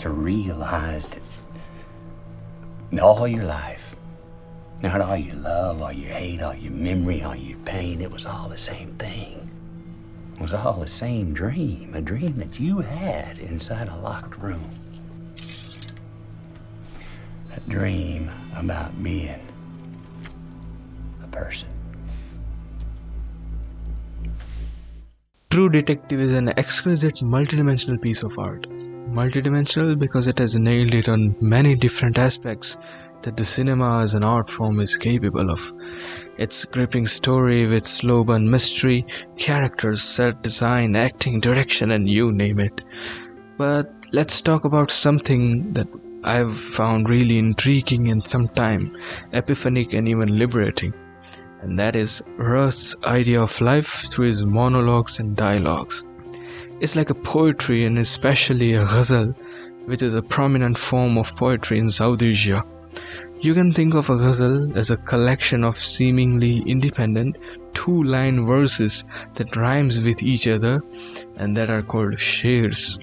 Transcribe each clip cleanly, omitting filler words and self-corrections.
to realize that all your life, not all your love, all your hate, all your memory, all your pain, it was all the same thing. It was all the same dream, a dream that you had inside a locked room. A dream about being a person. True Detective is an exquisite multidimensional piece of art. Multidimensional because it has nailed it on many different aspects that the cinema as an art form is capable of. Its gripping story with slow burn mystery, characters, set design, acting, direction, and you name it. But let's talk about something that I've found really intriguing and sometimes epiphanic and even liberating. And that is Rust's idea of life through his monologues and dialogues. It's like a poetry, and especially a Ghazal, which is a prominent form of poetry in South Asia. You can think of a Ghazal as a collection of seemingly independent two-line verses that rhymes with each other and that are called shairs.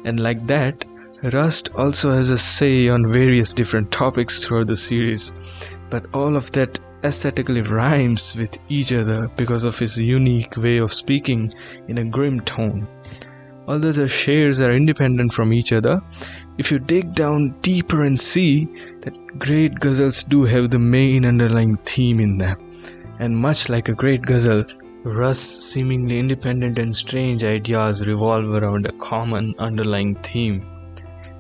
And like that, Rust also has a say on various different topics throughout the series, but all of that aesthetically rhymes with each other because of his unique way of speaking in a grim tone. Although the shairs are independent from each other, if you dig down deeper and see that great ghazals do have the main underlying theme in them. And much like a great ghazal, Rust's seemingly independent and strange ideas revolve around a common underlying theme.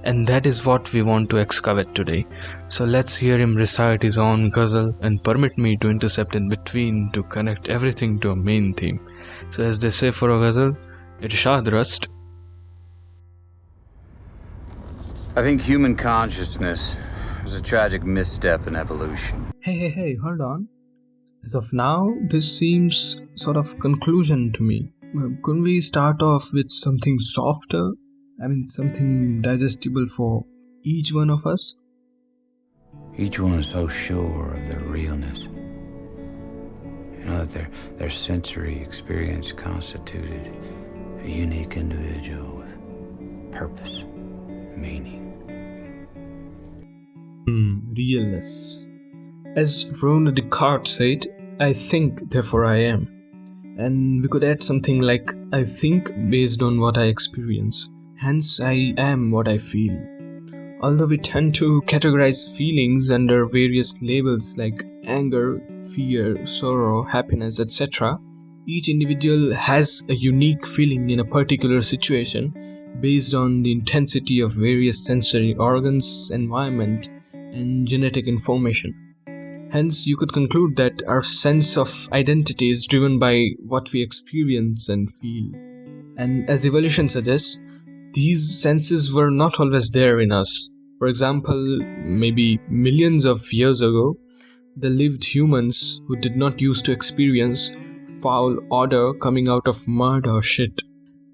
And that is what we want to excavate today. So let's hear him recite his own ghazal and permit me to intercept in between to connect everything to a main theme. So as they say for a ghazal, Irshad Rust. I think human consciousness was a tragic misstep in evolution. Hey, hold on. As of now, this seems sort of conclusion to me. Couldn't we start off with something softer? I mean, something digestible for each one of us? Each one is so sure of their realness. You know that their sensory experience constituted a unique individual with purpose, meaning. Realness. As Rene Descartes said, I think, therefore I am. And we could add something like, I think based on what I experience. Hence, I am what I feel. Although we tend to categorize feelings under various labels like anger, fear, sorrow, happiness, etc., each individual has a unique feeling in a particular situation based on the intensity of various sensory organs, environment, and genetic information. Hence, you could conclude that our sense of identity is driven by what we experience and feel. And as evolution suggests, these senses were not always there in us. For example, maybe millions of years ago, there lived humans who did not used to experience foul odor coming out of mud or shit.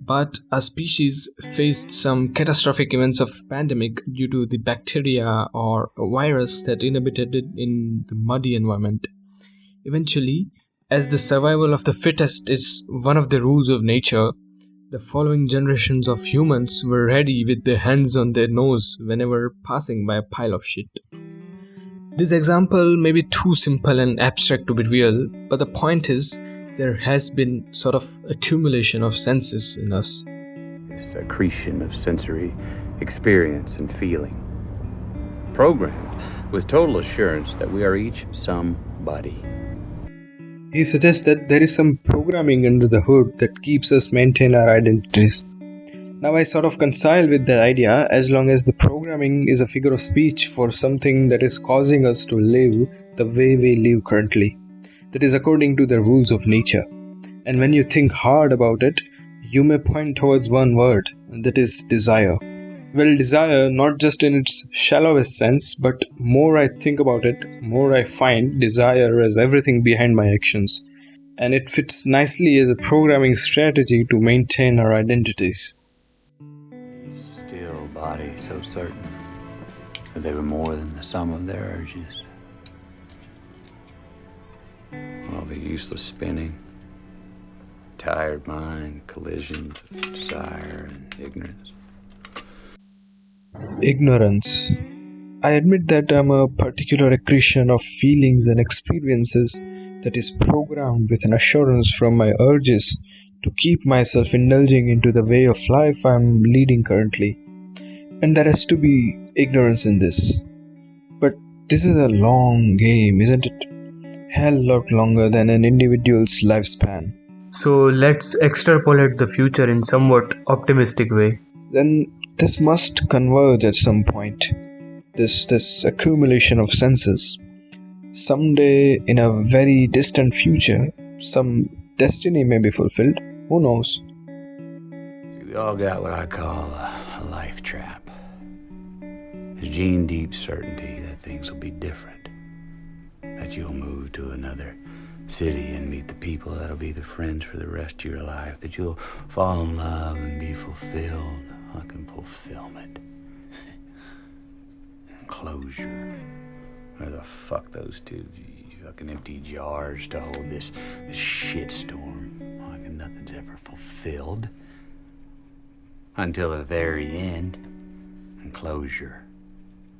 But our species faced some catastrophic events of pandemic due to the bacteria or a virus that inhabited it in the muddy environment. Eventually, as the survival of the fittest is one of the rules of nature, the following generations of humans were ready with their hands on their nose whenever passing by a pile of shit. This example may be too simple and abstract to be real, but the point is, there has been sort of accumulation of senses in us. This accretion of sensory experience and feeling. Programmed with total assurance that we are each somebody. He suggests that there is some programming under the hood that keeps us maintain our identities. Now I sort of reconcile with that idea as long as the programming is a figure of speech for something that is causing us to live the way we live currently. That is according to the rules of nature. And when you think hard about it, you may point towards one word, and that is desire. Well, desire not just in its shallowest sense, but more I think about it, more I find desire as everything behind my actions. And it fits nicely as a programming strategy to maintain our identities. Still bodies so certain that they were more than the sum of their urges. All the useless spinning, tired mind, collisions of desire and ignorance. Ignorance. I admit that I'm a particular accretion of feelings and experiences that is programmed with an assurance from my urges to keep myself indulging into the way of life I'm leading currently. And there has to be ignorance in this. But this is a long game, isn't it? Hell lot longer than an individual's lifespan. So let's extrapolate the future in somewhat optimistic way. Then this must converge at some point. This accumulation of senses. Someday in a very distant future, some destiny may be fulfilled. Who knows? We all got what I call a life trap. There's gene deep certainty that things will be different. That you'll move to another city and meet the people that'll be the friends for the rest of your life. That you'll fall in love and be fulfilled. Fucking fulfillment. And closure. Where the fuck those two fucking empty jars to hold this shitstorm. Fucking nothing's ever fulfilled. Until the very end. And closure.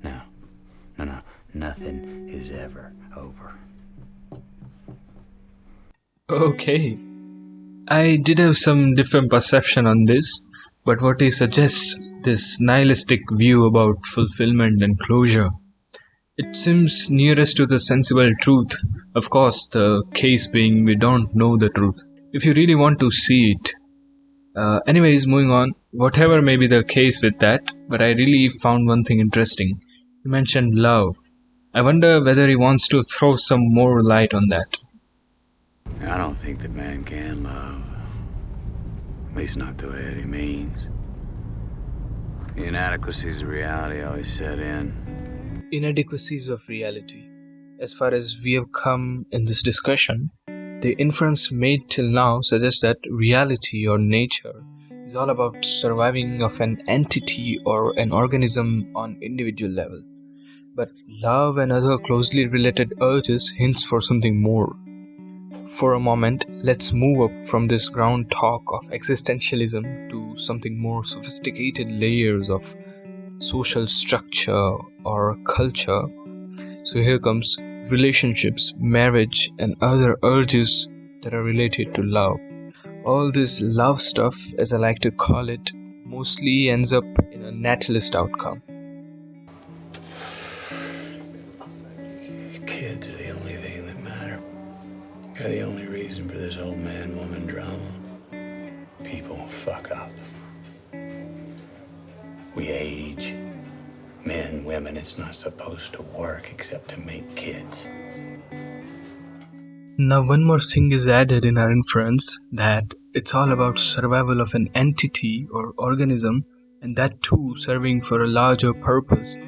No. Nothing is ever over. Okay. I did have some different perception on this, but what he suggests, this nihilistic view about fulfillment and closure, it seems nearest to the sensible truth. Of course, the case being we don't know the truth. If you really want to see it. Anyways, moving on. Whatever may be the case with that, but I really found one thing interesting. You mentioned love. I wonder whether he wants to throw some more light on that. I don't think that man can love. At least not the way that he means. The inadequacies of reality always set in. Inadequacies of reality. As far as we have come in this discussion, the inference made till now suggests that reality or nature is all about surviving of an entity or an organism on individual level. But love and other closely related urges hints for something more. For a moment, let's move up from this ground talk of existentialism to something more sophisticated layers of social structure or culture. So here comes relationships, marriage, and other urges that are related to love. All this love stuff, as I like to call it, mostly ends up in a natalist outcome. Kids are the only thing that matter. They're the only reason for this old man-woman drama. People fuck up. We age. Men, women, it's not supposed to work except to make kids. Now one more thing is added in our inference, that it's all about survival of an entity or organism, and that too serving for a larger purpose,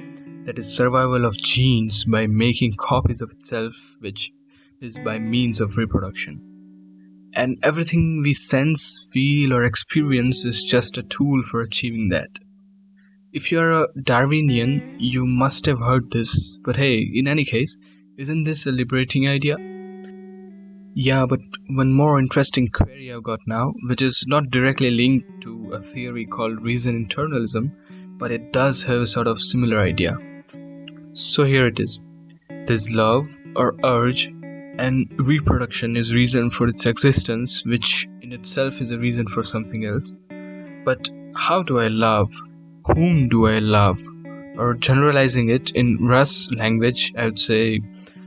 that is survival of genes by making copies of itself, which is by means of reproduction. And everything we sense, feel, or experience is just a tool for achieving that. If you're a Darwinian, you must have heard this, but hey, in any case, isn't this a liberating idea? Yeah, but one more interesting query I've got now, which is not directly linked to a theory called reason internalism, but it does have a sort of similar idea. So here it is. There's love or urge, and reproduction is reason for its existence, which in itself is a reason for something else. But how do I love? Whom do I love? Or generalizing it in Rust language, I would say,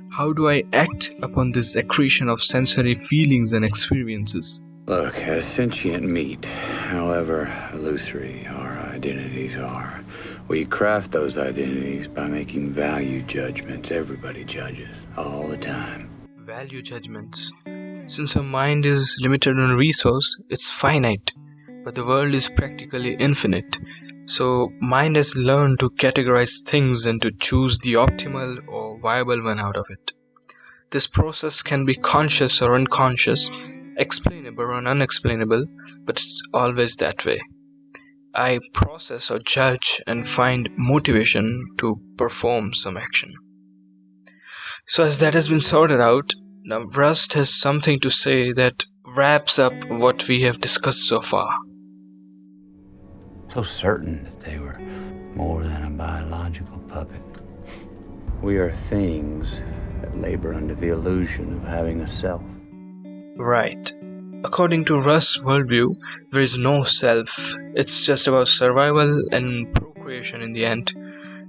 how do I act upon this accretion of sensory feelings and experiences? Look, as sentient meat, however illusory our identities are, we craft those identities by making value judgments. Everybody judges, all the time. Value judgments. Since our mind is limited on resource, it's finite, but the world is practically infinite. So mind has learned to categorize things and to choose the optimal or viable one out of it. This process can be conscious or unconscious, explainable or unexplainable, but it's always that way. I process or judge and find motivation to perform some action. So as that has been sorted out, now Rust has something to say that wraps up what we have discussed so far. So certain that they were more than a biological puppet. We are things that labor under the illusion of having a self. Right. According to Rust's worldview, there is no self. It's just about survival and procreation in the end.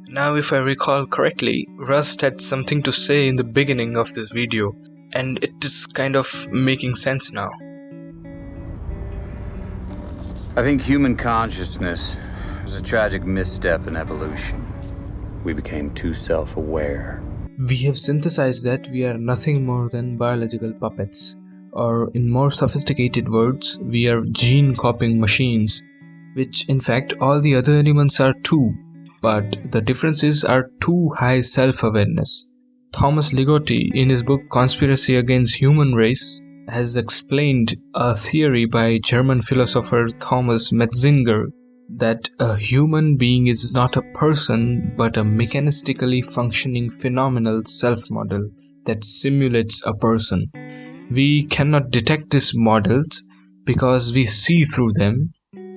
Now, if I recall correctly, Rust had something to say in the beginning of this video, and it is kind of making sense now. I think human consciousness was a tragic misstep in evolution. We became too self-aware. We have synthesized that we are nothing more than biological puppets, or in more sophisticated words, we are gene-copying machines, which in fact all the other animals are too, but the difference is our too high self-awareness. Thomas Ligotti, in his book Conspiracy Against Human Race, has explained a theory by German philosopher Thomas Metzinger that a human being is not a person but a mechanistically functioning phenomenal self-model that simulates a person. We cannot detect these models because we see through them,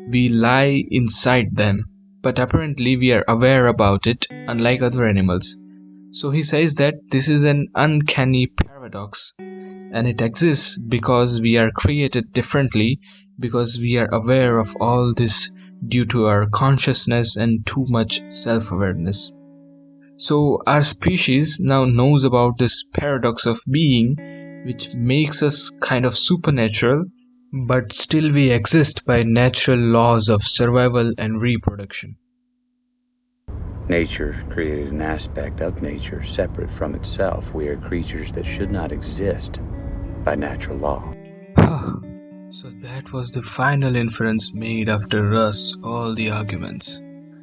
we lie inside them, but apparently we are aware about it, unlike other animals. So he says that this is an uncanny paradox, and it exists because we are created differently, because we are aware of all this due to our consciousness and too much self-awareness. So our species now knows about this paradox of being, which makes us kind of supernatural, but still we exist by natural laws of survival and reproduction. Nature created an aspect of nature separate from itself. We are creatures that should not exist by natural law. So that was the final inference made after Russ all the arguments,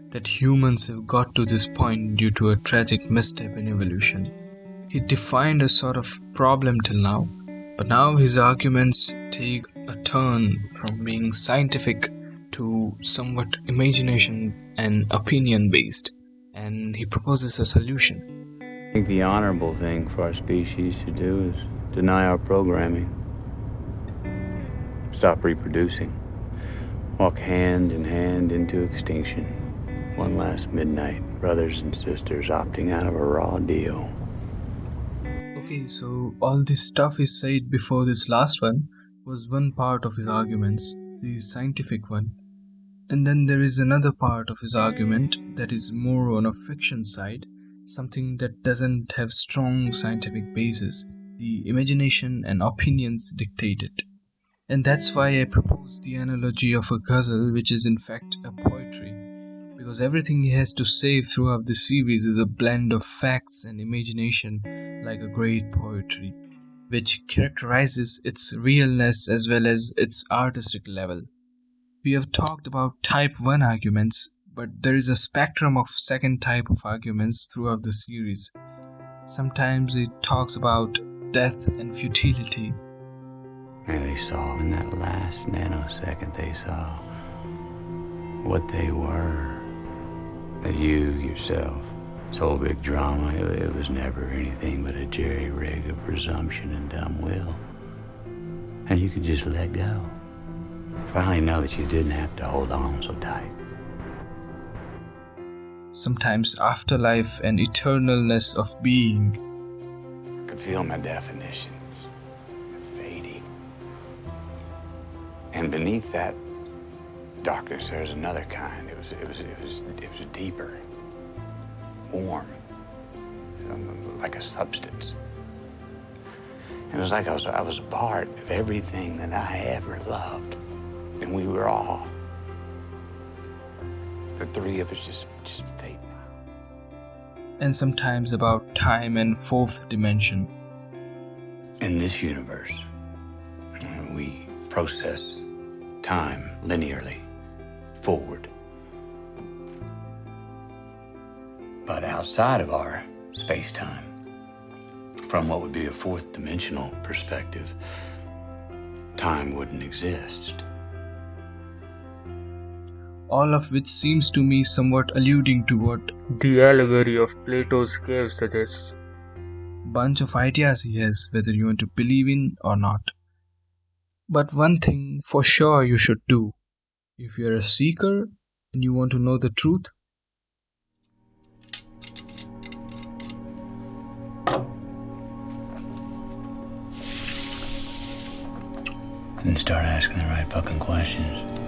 that humans have got to this point due to a tragic misstep in evolution. He defined a sort of problem till now, but now his arguments take a turn from being scientific to somewhat imagination and opinion based, and he proposes a solution. I think the honorable thing for our species to do is deny our programming. Stop reproducing. Walk hand in hand into extinction. One last midnight, brothers and sisters opting out of a raw deal. Okay, so all this stuff he said before this last one was one part of his arguments, the scientific one. And then there is another part of his argument that is more on a fiction side, something that doesn't have strong scientific basis, the imagination and opinions dictate it. And that's why I propose the analogy of a ghazal, which is in fact a poetry, because everything he has to say throughout the series is a blend of facts and imagination, like a great poetry, which characterizes its realness as well as its artistic level. We have talked about type 1 arguments, but there is a spectrum of second type of arguments throughout the series. Sometimes it talks about death and futility. And they saw in that last nanosecond, they saw what they were. That you, yourself, this whole big drama, it was never anything but a jerry-rig of presumption and dumb will. And you could just let go. Finally know that you didn't have to hold on so tight. Sometimes afterlife and eternalness of being. I could feel my definitions fading. And beneath that darkness, there was another kind. It was deeper, warm, like a substance. It was like I was a part of everything that I ever loved. And we were all, the three of us just fading out. And sometimes about time and fourth dimension. In this universe, we process time linearly, forward. But outside of our space-time, from what would be a fourth dimensional perspective, time wouldn't exist. All of which seems to me somewhat alluding to what the allegory of Plato's cave suggests. Bunch of ideas he has, whether you want to believe in or not. But one thing for sure you should do. If you're a seeker and you want to know the truth, and start asking the right fucking questions.